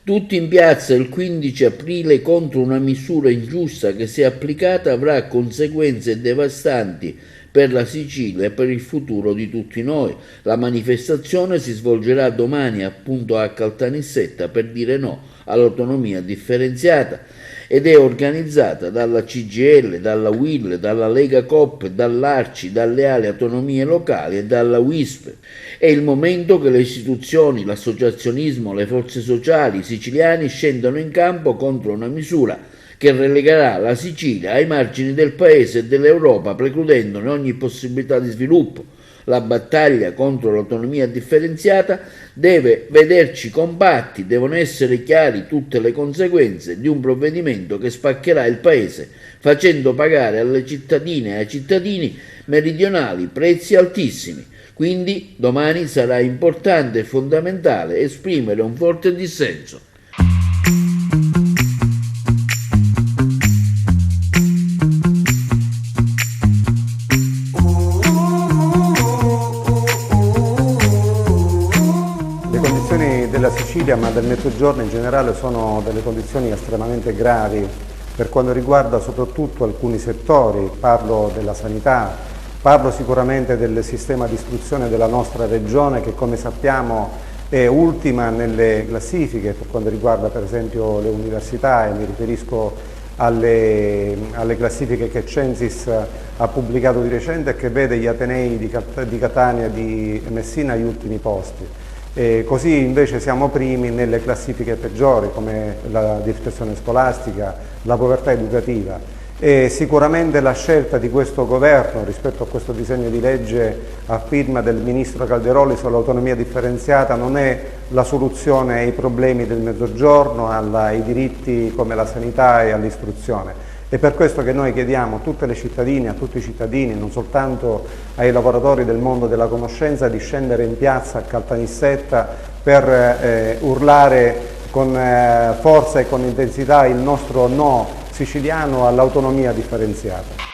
Tutti in piazza il 15 aprile contro una misura ingiusta che, se applicata, avrà conseguenze devastanti per la Sicilia e per il futuro di tutti noi. La manifestazione si svolgerà domani appunto a Caltanissetta per dire no all'autonomia differenziata ed è organizzata dalla CGIL, dalla UIL, dalla Lega Coop, dall'Arci, dalle Ali Autonomie Locali e dalla WISP. È il momento che le istituzioni, l'associazionismo, le forze sociali, i siciliani scendano in campo contro una misura che relegherà la Sicilia ai margini del Paese e dell'Europa, precludendone ogni possibilità di sviluppo. La battaglia contro l'autonomia differenziata deve vederci compatti, devono essere chiari tutte le conseguenze di un provvedimento che spaccherà il Paese, facendo pagare alle cittadine e ai cittadini meridionali prezzi altissimi. Quindi domani sarà importante e fondamentale esprimere un forte dissenso. Le condizioni della Sicilia, ma del Mezzogiorno in generale, sono delle condizioni estremamente gravi per quanto riguarda soprattutto alcuni settori. Parlo della sanità, parlo sicuramente del sistema di istruzione della nostra regione che, come sappiamo, è ultima nelle classifiche per quanto riguarda per esempio le università, e mi riferisco alle classifiche che Censis ha pubblicato di recente e che vede gli Atenei di Catania e di Messina agli ultimi posti. Così invece siamo primi nelle classifiche peggiori come la dispersione scolastica, la povertà educativa. E sicuramente la scelta di questo governo rispetto a questo disegno di legge a firma del ministro Calderoli sull'autonomia differenziata non è la soluzione ai problemi del Mezzogiorno, ai diritti come la sanità e all'istruzione. È per questo che noi chiediamo a tutte le cittadine, a tutti i cittadini, non soltanto ai lavoratori del mondo della conoscenza, di scendere in piazza a Caltanissetta per urlare con forza e con intensità il nostro no siciliano all'autonomia differenziata.